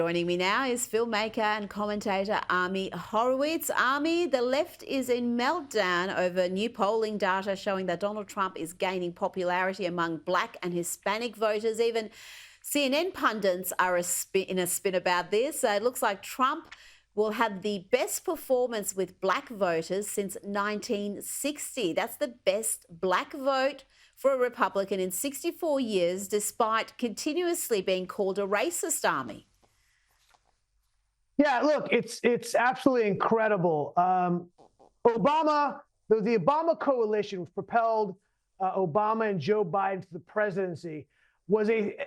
Joining me now is filmmaker and commentator Ami Horowitz. Ami, the left is in meltdown over new polling data showing that Donald Trump is gaining popularity among Black and Hispanic voters. Even CNN pundits are in a spin about this. It looks like Trump will have the best performance with Black voters since 1960. That's the best Black vote for a Republican in 64 years, despite continuously being called a racist, Ami. Yeah, look, it's absolutely incredible. The Obama coalition, which propelled Obama and Joe Biden to the presidency,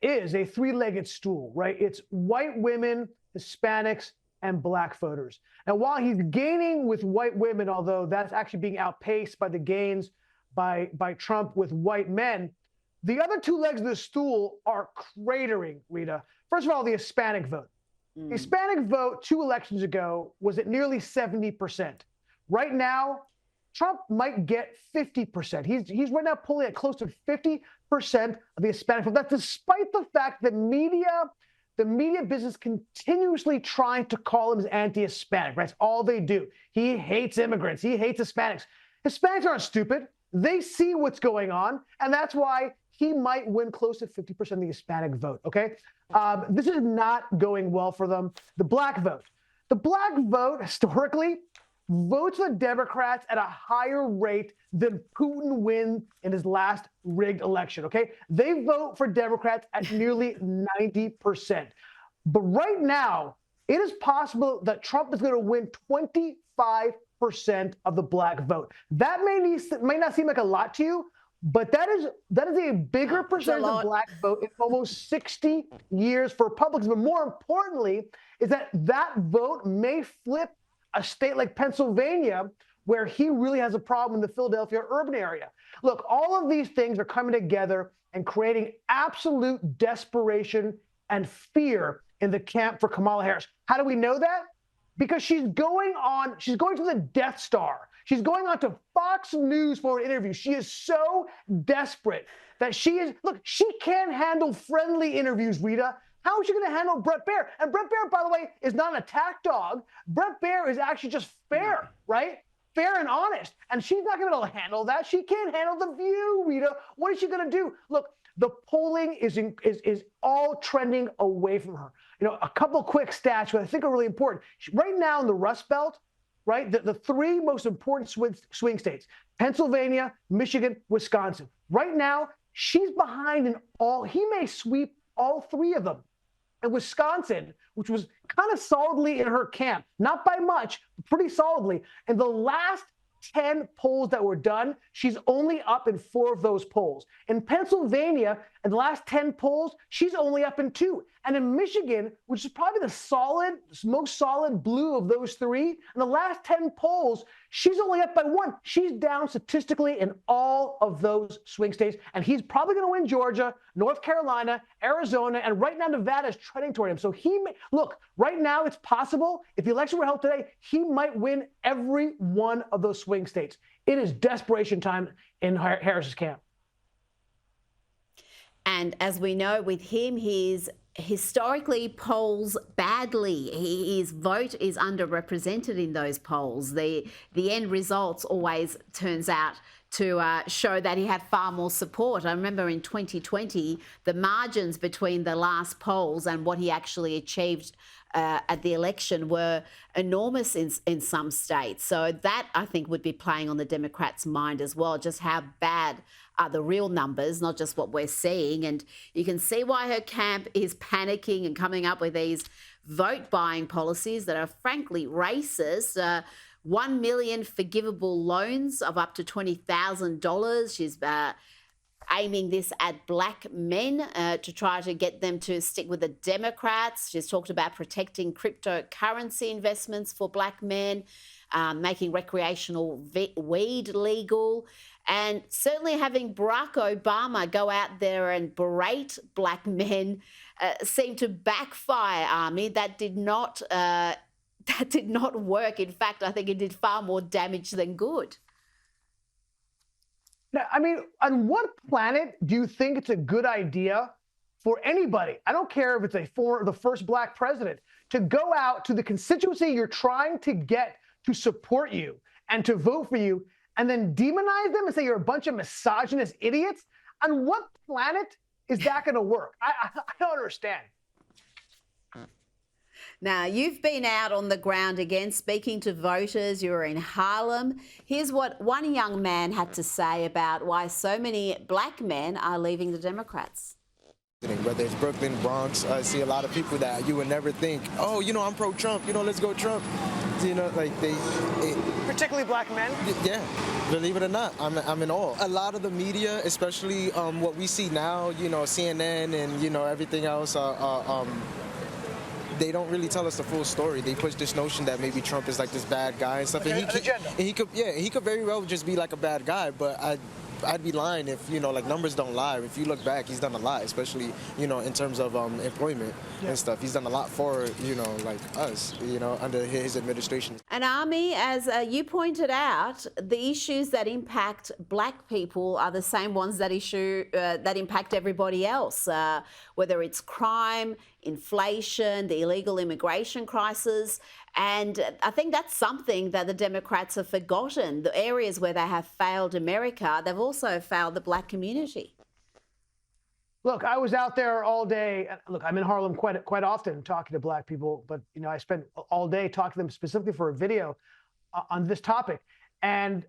is a three-legged stool, right? It's white women, Hispanics, and Black voters. And while he's gaining with white women, although that's actually being outpaced by the gains by Trump with white men, the other two legs of the stool are cratering, Rita. First of all, the Hispanic vote. The Hispanic vote 2 elections ago was at nearly 70%. Right now, Trump might get 50%. He's right now pulling at close to 50% of the Hispanic vote. That's despite the fact that the media business continuously trying to call him as anti-Hispanic. Right? That's all they do. He hates immigrants. He hates Hispanics. Hispanics aren't stupid. They see what's going on, and that's why he might win close to 50% of the Hispanic vote, okay? This is not going well for them. The Black vote. The Black vote, historically, votes for the Democrats at a higher rate than Putin wins in his last rigged election, okay? They vote for Democrats at nearly 90%. But right now, it is possible that Trump is going to win 25% of the Black vote. That may not seem like a lot to you, but that is a bigger percentage of Black vote in almost 60 years for Republicans. But more importantly, is that vote may flip a state like Pennsylvania, where he really has a problem in the Philadelphia urban area. Look, all of these things are coming together and creating absolute desperation and fear in the camp for Kamala Harris. How do we know that? Because she's going to the Death Star. She's going on to Fox News for an interview. She is so desperate that she can't handle friendly interviews, Rita. How is she going to handle Bret Baier? And Bret Baier, by the way, is not an attack dog. Bret Baier is actually just fair, right? Fair and honest. And she's not going to be able to handle that. She can't handle the View, Rita. What is she going to do? Look, the polling is all trending away from her. You know, a couple quick stats that I think are really important. Right now in the Rust Belt, right, the 3 most important swing states, Pennsylvania, Michigan, Wisconsin. Right now, she's behind in all. He may sweep all 3 of them. And Wisconsin, which was kind of solidly in her camp, not by much, but pretty solidly, in the last 10 polls that were done, she's only up in 4 of those polls. In Pennsylvania, in the last 10 polls, she's only up in 2. And in Michigan, which is probably the most solid blue of those 3, in the last 10 polls, she's only up by 1. She's down statistically in all of those swing states. And he's probably going to win Georgia, North Carolina, Arizona, and right now Nevada is trending toward him. So look, right now it's possible, if the election were held today, he might win every one of those swing states. It is desperation time in Harris's camp. And as we know with him, he's historically polls badly. His vote is underrepresented in those polls. The end results always turns out to show that he had far more support. I remember in 2020, the margins between the last polls and what he actually achieved at the election were enormous in some states. So that, I think, would be playing on the Democrats' mind as well, just how bad are the real numbers, not just what we're seeing. And you can see why her camp is panicking and coming up with these vote-buying policies that are frankly racist. 1 million forgivable loans of up to $20,000. She's aiming this at Black men to try to get them to stick with the Democrats. She's talked about protecting cryptocurrency investments for Black men, making recreational weed legal, and certainly having Barack Obama go out there and berate Black men seemed to backfire, Ami. That did not work. In fact, I think it did far more damage than good. Now, I mean, on what planet do you think it's a good idea for anybody, I don't care if it's the first black president, to go out to the constituency you're trying to get to support you and to vote for you, and then demonize them and say you're a bunch of misogynist idiots? On what planet is that going to work? I don't understand. Now, you've been out on the ground again, speaking to voters. You were in Harlem. Here's what one young man had to say about why so many black men are leaving the Democrats. Whether it's Brooklyn, Bronx, I see a lot of people that you would never think, oh, I'm pro-Trump, let's go Trump. Like Particularly black men? Yeah, believe it or not, I'm in awe. A lot of the media, especially what we see now, CNN and, everything else, they don't really tell us the full story. They push this notion that maybe Trump is like this bad guy and stuff. And he could very well just be like a bad guy, but I'd be lying if, like, numbers don't lie. If you look back, he's done a lot, especially, in terms of employment and stuff. He's done a lot for, like us, under his administration. And Ami, as you pointed out, the issues that impact black people are the same ones that impact everybody else, whether it's crime, inflation, the illegal immigration crisis. And I think that's something that the Democrats have forgotten. The areas where they have failed America, they've also failed the black community. Look, I was out there all day. Look, I'm in Harlem quite often talking to black people, but I spent all day talking to them specifically for a video on this topic. And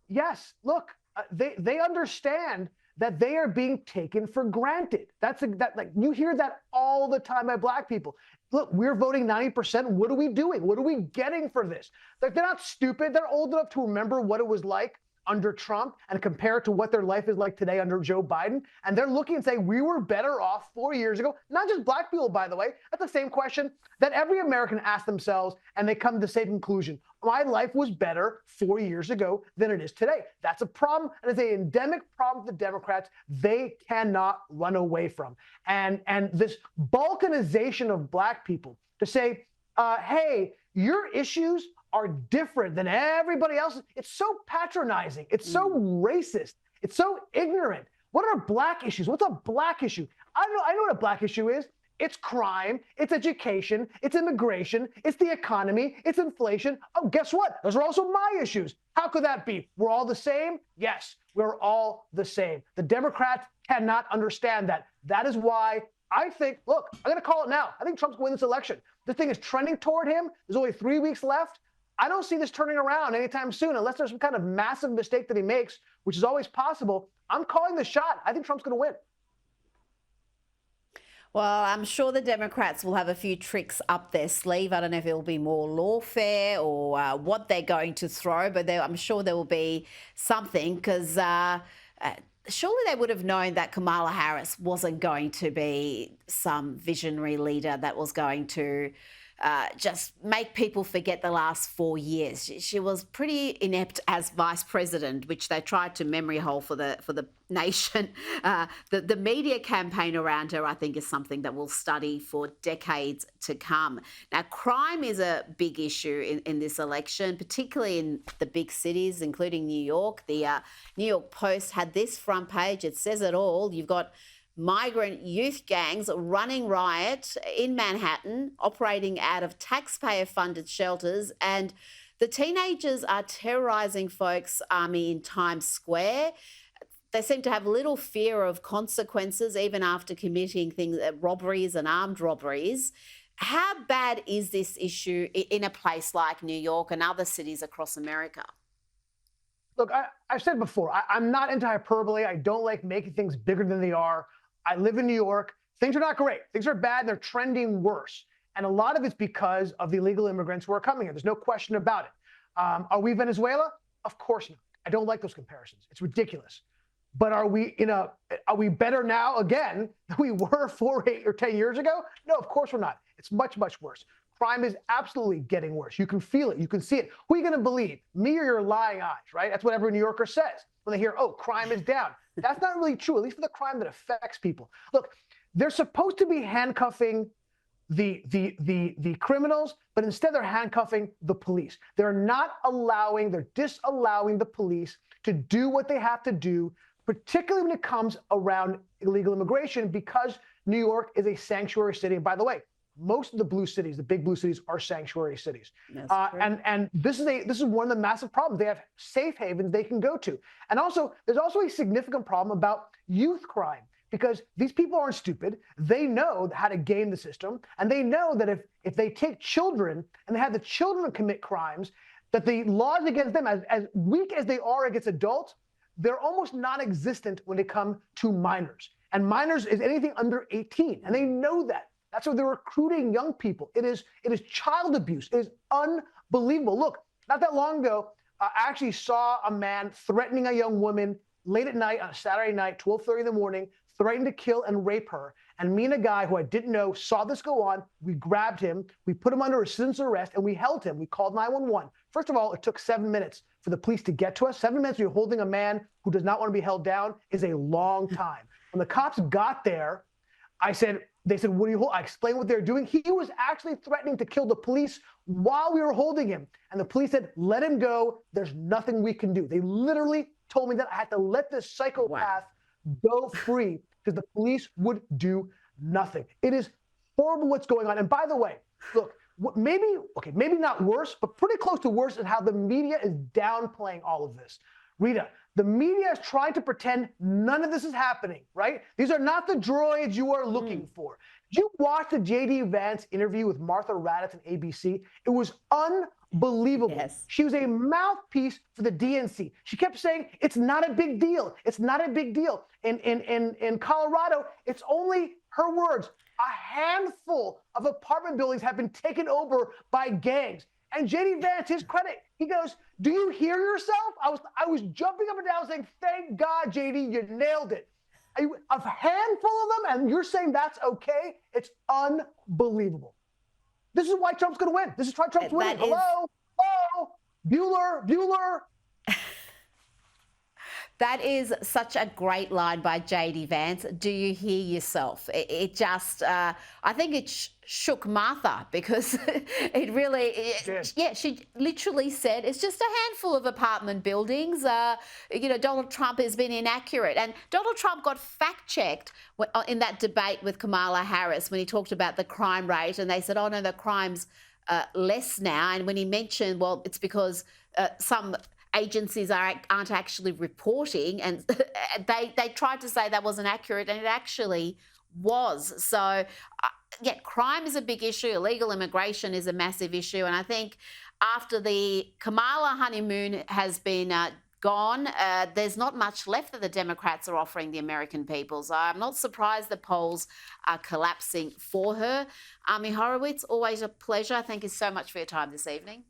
yes, look, they understand that they are being taken for granted. Like you hear that all the time by black people. Look, we're voting 90%. What are we doing? What are we getting for this? Like, they're not stupid. They're old enough to remember what it was like under Trump and compare it to what their life is like today under Joe Biden. And they're looking and saying, we were better off 4 years ago. Not just black people, by the way. That's the same question that every American asks themselves, and they come to the same conclusion. My life was better 4 years ago than it is today. That's a problem, and it's an endemic problem for the Democrats they cannot run away from. And this balkanization of black people to say, hey, your issues are different than everybody else's. It's so patronizing. It's so racist. It's so ignorant. What are black issues? What's a black issue? I know what a black issue is. It's crime, it's education, it's immigration, it's the economy, it's inflation. Oh, guess what? Those are also my issues. How could that be? We're all the same? Yes, we're all the same. The Democrats cannot understand that. That is why I think, look, I'm going to call it now. I think Trump's going to win this election. This thing is trending toward him. There's only 3 weeks left. I don't see this turning around anytime soon unless there's some kind of massive mistake that he makes, which is always possible. I'm calling the shot. I think Trump's going to win. Well, I'm sure the Democrats will have a few tricks up their sleeve. I don't know if it'll be more lawfare or what they're going to throw, but I'm sure there will be something because surely they would have known that Kamala Harris wasn't going to be some visionary leader that was going to just make people forget the last 4 years. She was pretty inept as vice president, which they tried to memory hole for the nation. The media campaign around her, I think, is something that we'll study for decades to come. Now, crime is a big issue in this election, particularly in the big cities, including New York. The New York Post had this front page. It says it all. You've got migrant youth gangs running riot in Manhattan, operating out of taxpayer-funded shelters, and the teenagers are terrorizing folks, in Times Square. They seem to have little fear of consequences, even after committing things, robberies and armed robberies. How bad is this issue in a place like New York and other cities across America? Look, I've said before, I'm not into hyperbole. I don't like making things bigger than they are. I live in New York. Things are not great. Things are bad. They're trending worse. And a lot of it's because of the illegal immigrants who are coming here. There's no question about it. Are we Venezuela? Of course not. I don't like those comparisons. It's ridiculous. But are we better now again than we were 4, 8, or 10 years ago? No, of course we're not. It's much, much worse. Crime is absolutely getting worse. You can feel it. You can see it. Who are you going to believe? Me or your lying eyes, right? That's what every New Yorker says when they hear, oh, crime is down. That's not really true, at least for the crime that affects people. Look, they're supposed to be handcuffing the criminals, but instead they're handcuffing the police. They're disallowing the police to do what they have to do, particularly when it comes around illegal immigration, because New York is a sanctuary city. And by the way, most of the blue cities, the big blue cities, are sanctuary cities. And this is one of the massive problems. They have safe havens they can go to. And also, there's also a significant problem about youth crime, because these people aren't stupid. They know how to game the system. And they know that if they take children and they have the children commit crimes, that the laws against them, as weak as they are against adults, they're almost non-existent when they come to minors. And minors is anything under 18. And they know that. That's why they're recruiting young people. It is child abuse. It is unbelievable. Look, not that long ago, I actually saw a man threatening a young woman late at night on a Saturday night, 12:30 in the morning, threatened to kill and rape her. And me and a guy who I didn't know saw this go on. We grabbed him. We put him under a citizen's arrest, and we held him. We called 911. First of all, it took 7 minutes for the police to get to us. 7 minutes when you're holding a man who does not want to be held down is a long time. When the cops got there, they said, what do you hold? I explained what they're doing. He was actually threatening to kill the police while we were holding him. And the police said, let him go. There's nothing we can do. They literally told me that I had to let this psychopath go free because the police would do nothing. It is horrible what's going on. And by the way, look, maybe not worse, but pretty close to worse is how the media is downplaying all of this. Rita, the media is trying to pretend none of this is happening, right? These are not the droids you are looking for. Did you watch the J.D. Vance interview with Martha Raddatz on ABC? It was unbelievable. Yes. She was a mouthpiece for the DNC. She kept saying, it's not a big deal. It's not a big deal. In Colorado, it's only, her words, a handful of apartment buildings have been taken over by gangs. And J.D. Vance, his credit, he goes, do you hear yourself? I was jumping up and down saying, thank God, J.D., you nailed it. A handful of them, and you're saying that's okay? It's unbelievable. This is why Trump's going to win. This is why Trump's winning. Hello? Bueller. That is such a great line by J.D. Vance. Do you hear yourself? It just, I think it shook Martha because it really, she literally said it's just a handful of apartment buildings. Donald Trump has been inaccurate. And Donald Trump got fact-checked in that debate with Kamala Harris when he talked about the crime rate. And they said, oh, no, the crime's less now. And when he mentioned, well, it's because some agencies aren't actually reporting, and they tried to say that wasn't accurate, and it actually was. So, crime is a big issue. Illegal immigration is a massive issue, and I think after the Kamala honeymoon has been gone, there's not much left that the Democrats are offering the American people. So I'm not surprised the polls are collapsing for her. Ami Horowitz, always a pleasure. Thank you so much for your time this evening.